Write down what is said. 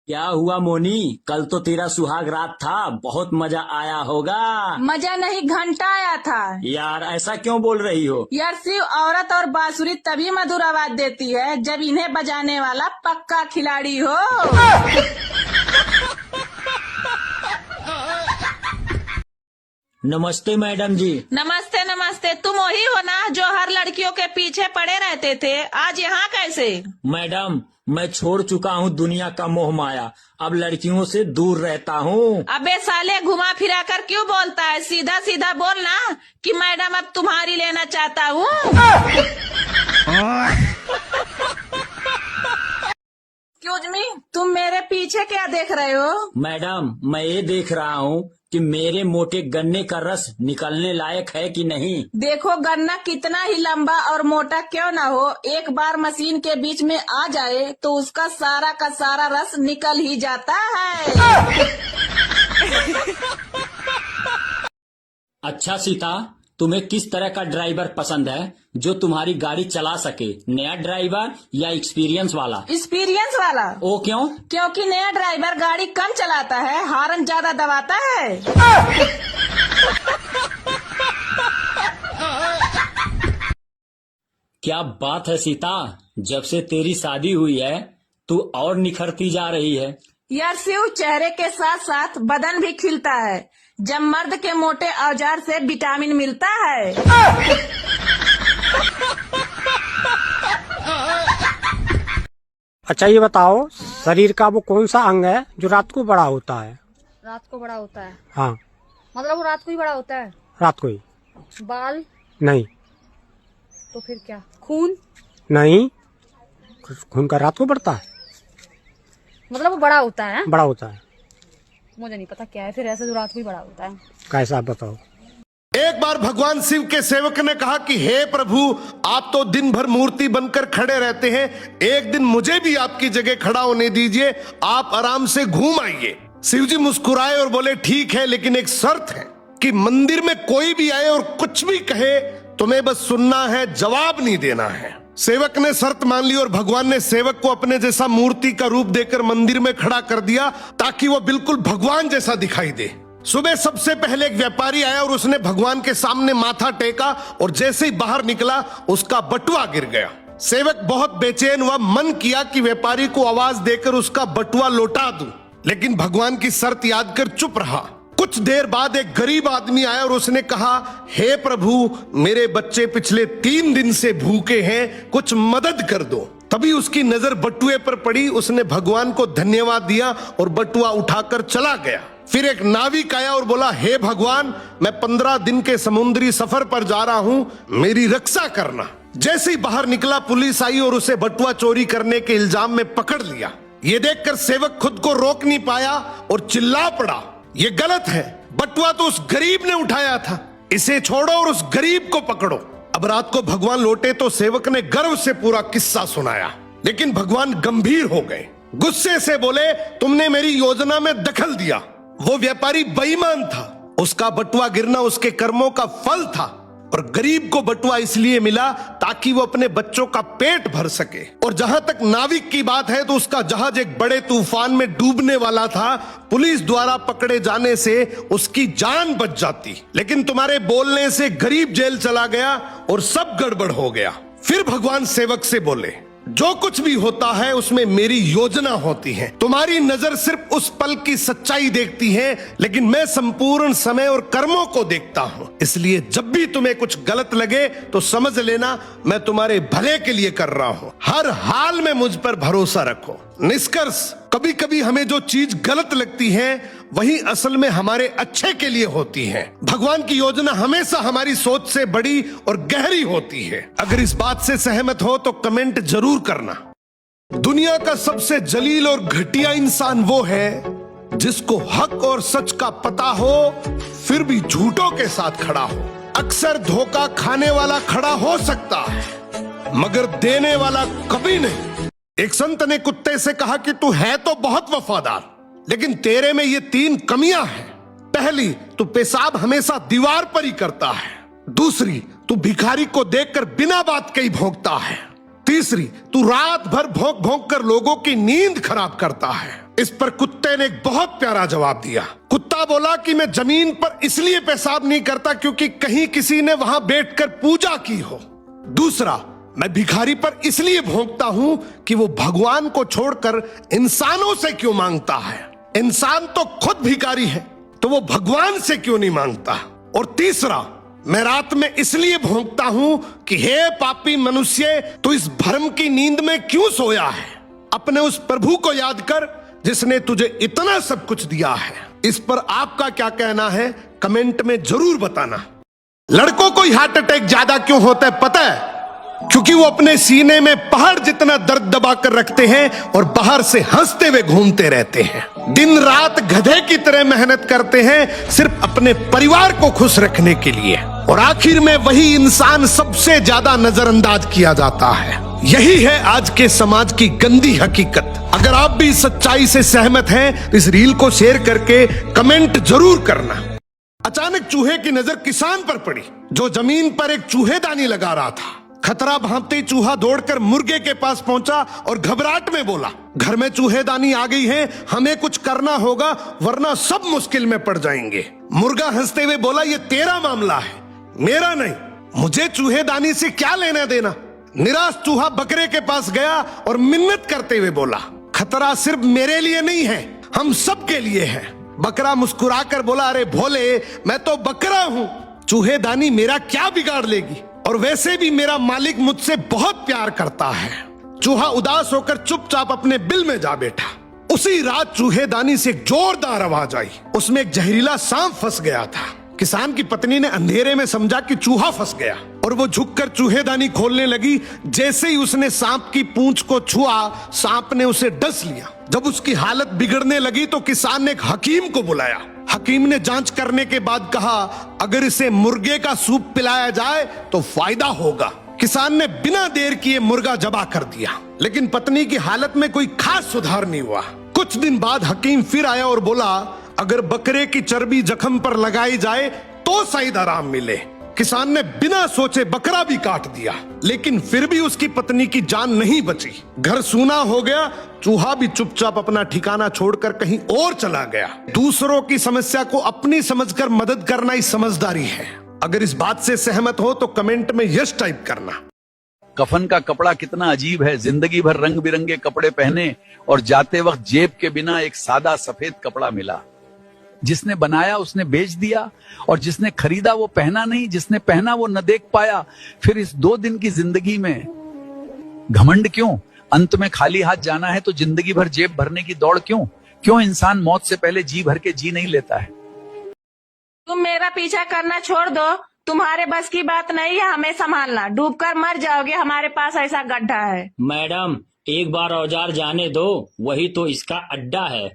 क्या हुआ मोनी? कल तो तेरा सुहाग रात था, बहुत मजा आया होगा। मजा नहीं, घंटा आया था। यार ऐसा क्यों बोल रही हो? यार सिर्फ औरत और बांसुरी तभी मधुर आवाज देती है जब इन्हें बजाने वाला पक्का खिलाड़ी हो। नमस्ते मैडम जी। नमस्ते नमस्ते। तुम वही हो ना जो हर लड़कियों के पीछे पड़े रहते थे? आज यहाँ कैसे? मैडम मैं छोड़ चुका हूँ दुनिया का मोह माया, अब लड़कियों से दूर रहता हूँ। अबे साले, घुमा फिरा कर क्यों बोलता है? सीधा सीधा बोल ना कि मैडम अब तुम्हारी लेना चाहता हूँ। एक्सक्यूज मी, तुम मेरे पीछे क्या देख रहे हो? मैडम मैं ये देख रहा हूँ कि मेरे मोटे गन्ने का रस निकलने लायक है कि नहीं। देखो, गन्ना कितना ही लंबा और मोटा क्यों ना हो, एक बार मशीन के बीच में आ जाए तो उसका सारा का सारा रस निकल ही जाता है। अच्छा सीता, तुम्हें किस तरह का ड्राइवर पसंद है जो तुम्हारी गाड़ी चला सके? नया ड्राइवर या एक्सपीरियंस वाला? एक्सपीरियंस वाला। ओ क्यों? क्योंकि नया ड्राइवर गाड़ी कम चलाता है, हॉर्न ज्यादा दबाता है। क्या बात है सीता, जब से तेरी शादी हुई है तू और निखरती जा रही है। यार सिर्फ चेहरे के साथ साथ बदन भी खिलता है जब मर्द के मोटे औजार से विटामिन मिलता है। अच्छा ये बताओ, शरीर का वो कौन सा अंग है जो रात को बड़ा होता है? रात को बड़ा होता है? हाँ, मतलब वो रात को ही बड़ा होता है? रात को ही। बाल? नहीं। तो फिर क्या? खून? नहीं, खून का रात को बढ़ता है, मतलब वो बड़ा होता है? बड़ा होता है। मुझे नहीं पता क्या है फिर, ऐसे जो रात को ही बड़ा होता है। कैसा आप बताओ। एक बार भगवान शिव के सेवक ने कहा कि हे प्रभु, आप तो दिन भर मूर्ति बनकर खड़े रहते हैं, एक दिन मुझे भी आपकी जगह खड़ा होने दीजिए, आप आराम से घूम आइए। शिव जी मुस्कुराए और बोले ठीक है, लेकिन एक शर्त है कि मंदिर में कोई भी आए और कुछ भी कहे तुम्हें बस सुनना है, जवाब नहीं देना है। सेवक ने शर्त मान ली और भगवान ने सेवक को अपने जैसा मूर्ति का रूप देकर मंदिर में खड़ा कर दिया ताकि वो बिल्कुल भगवान जैसा दिखाई दे। सुबह सबसे पहले एक व्यापारी आया और उसने भगवान के सामने माथा टेका और जैसे ही बाहर निकला उसका बटुआ गिर गया। सेवक बहुत बेचैन हुआ, मन किया कि व्यापारी को आवाज देकर उसका बटुआ लौटा दूं, लेकिन भगवान की शर्त याद कर चुप रहा। कुछ देर बाद एक गरीब आदमी आया और उसने कहा, हे प्रभु, मेरे बच्चे पिछले 3 दिन से भूखे हैं, कुछ मदद कर दो। तभी उसकी नजर बटुए पर पड़ी, उसने भगवान को धन्यवाद दिया और बटुआ उठाकर चला गया। फिर एक नाविक आया और बोला, हे भगवान, मैं 15 दिन के समुद्री सफर पर जा रहा हूं, मेरी रक्षा करना। जैसे ही बाहर निकला पुलिस आई और उसे बटुआ चोरी करने के इल्जाम में पकड़ लिया। ये देखकर सेवक खुद को रोक नहीं पाया और चिल्ला पड़ा, ये गलत है, बटुआ तो उस गरीब ने उठाया था, इसे छोड़ो और उस गरीब को पकड़ो। अब रात को भगवान लौटे तो सेवक ने गर्व से पूरा किस्सा सुनाया, लेकिन भगवान गंभीर हो गए, गुस्से से बोले, तुमने मेरी योजना में दखल दिया। वो व्यापारी बेईमान था, उसका बटुआ गिरना उसके कर्मों का फल था, और गरीब को बटुआ इसलिए मिला ताकि वो अपने बच्चों का पेट भर सके। और जहां तक नाविक की बात है तो उसका जहाज एक बड़े तूफान में डूबने वाला था, पुलिस द्वारा पकड़े जाने से उसकी जान बच जाती, लेकिन तुम्हारे बोलने से गरीब जेल चला गया और सब गड़बड़ हो गया। फिर भगवान सेवक से बोले, जो कुछ भी होता है उसमें मेरी योजना होती है, तुम्हारी नजर सिर्फ उस पल की सच्चाई देखती है, लेकिन मैं संपूर्ण समय और कर्मों को देखता हूं, इसलिए जब भी तुम्हें कुछ गलत लगे तो समझ लेना मैं तुम्हारे भले के लिए कर रहा हूं, हर हाल में मुझ पर भरोसा रखो। निष्कर्ष, कभी कभी हमें जो चीज गलत लगती है वही असल में हमारे अच्छे के लिए होती है। भगवान की योजना हमेशा हमारी सोच से बड़ी और गहरी होती है। अगर इस बात से सहमत हो तो कमेंट जरूर करना। दुनिया का सबसे जलील और घटिया इंसान वो है जिसको हक और सच का पता हो फिर भी झूठों के साथ खड़ा हो। अक्सर धोखा खाने वाला खड़ा हो सकता है मगर देने वाला कभी नहीं। एक संत ने कुत्ते से कहा कि तू है तो बहुत वफादार, लेकिन तेरे में ये 3 कमियां हैं। पहली, तू पेशाब हमेशा दीवार पर ही करता है। दूसरी, तू भिखारी को देखकर बिना बात के ही भौंकता है। तीसरी, तू रात भर भौंक भौंक कर लोगों की नींद खराब करता है। इस पर कुत्ते ने एक बहुत प्यारा जवाब दिया। कुत्ता बोला कि मैं जमीन पर इसलिए पेशाब नहीं करता क्योंकि कहीं किसी ने वहां बैठकर पूजा की हो। दूसरा, मैं भिखारी पर इसलिए भौंकता हूं कि वो भगवान को छोड़कर इंसानों से क्यों मांगता है। इंसान तो खुद भिखारी है, तो वो भगवान से क्यों नहीं मांगता। और तीसरा, मैं रात में इसलिए भौंकता हूं कि हे पापी मनुष्य, तू इस भ्रम की नींद में क्यों सोया है। अपने उस प्रभु को याद कर जिसने तुझे इतना सब कुछ दिया है। इस पर आपका क्या कहना है, कमेंट में जरूर बताना। लड़कों को हार्ट अटैक ज्यादा क्यों होता है पता है? क्योंकि वो अपने सीने में पहाड़ जितना दर्द दबा कर रखते हैं और बाहर से हंसते हुए घूमते रहते हैं। दिन रात गधे की तरह मेहनत करते हैं सिर्फ अपने परिवार को खुश रखने के लिए, और आखिर में वही इंसान सबसे ज्यादा नजरअंदाज किया जाता है। यही है आज के समाज की गंदी हकीकत। अगर आप भी इस सच्चाई से सहमत हैं तो इस रील को शेयर करके कमेंट जरूर करना। अचानक चूहे की नजर किसान पर पड़ी जो जमीन पर एक चूहेदानी लगा रहा था। खतरा भांपते ही चूहा दौड़कर मुर्गे के पास पहुंचा और घबराहट में बोला, घर में चूहेदानी आ गई है, हमें कुछ करना होगा वरना सब मुश्किल में पड़ जाएंगे। मुर्गा हंसते हुए बोला, ये तेरा मामला है, मेरा नहीं, मुझे चूहेदानी से क्या लेना देना। निराश चूहा बकरे के पास गया और मिन्नत करते हुए बोला, खतरा सिर्फ मेरे लिए नहीं है, हम सब के लिए है। बकरा मुस्कुराकर बोला, अरे भोले, मैं तो बकरा हूं, चूहेदानी मेरा क्या बिगाड़ लेगी, और वैसे भी मेरा मालिक मुझसे बहुत प्यार करता है। चूहा उदास होकर चुपचाप अपने बिल में जा बैठा। उसी रात चूहेदानी से एक जोरदार आवाज आई, उसमें एक जहरीला सांप फंस गया था। किसान की पत्नी ने अंधेरे में समझा कि चूहा फंस गया और वो झुककर चूहेदानी खोलने लगी। जैसे ही उसने सांप की पूंछ को छुआ, सांप ने उसे डस लिया। जब उसकी हालत बिगड़ने लगी तो किसान ने एक हकीम को बुलाया। हकीम ने जांच करने के बाद कहा, अगर इसे मुर्गे का सूप पिलाया जाए तो फायदा होगा। किसान ने बिना देर किए मुर्गा जबा कर दिया, लेकिन पत्नी की हालत में कोई खास सुधार नहीं हुआ। कुछ दिन बाद हकीम फिर आया और बोला, अगर बकरे की चर्बी जख्म पर लगाई जाए तो शायद आराम मिले। किसान ने बिना सोचे बकरा भी काट दिया, लेकिन फिर भी उसकी पत्नी की जान नहीं बची। घर सूना हो गया। चूहा भी चुपचाप अपना ठिकाना छोड़कर कहीं और चला गया। दूसरों की समस्या को अपनी समझकर मदद करना ही समझदारी है। अगर इस बात से सहमत हो तो कमेंट में यस टाइप करना। कफन का कपड़ा कितना अजीब है, जिंदगी भर रंग बिरंगे कपड़े पहने और जाते वक्त जेब के बिना एक सादा सफेद कपड़ा मिला। जिसने बनाया उसने बेच दिया और जिसने खरीदा वो पहना नहीं, जिसने पहना वो न देख पाया। फिर इस 2 दिन की जिंदगी में घमंड क्यों? अंत में खाली हाथ जाना है तो जिंदगी भर जेब भरने की दौड़ क्यों? क्यों इंसान मौत से पहले जी भर के जी नहीं लेता है? तुम मेरा पीछा करना छोड़ दो, तुम्हारे बस की बात नहीं है हमें संभालना, डूबकर मर जाओगे, हमारे पास ऐसा गड्ढा है। मैडम, एक बार औजार जाने दो, वही तो इसका अड्डा है।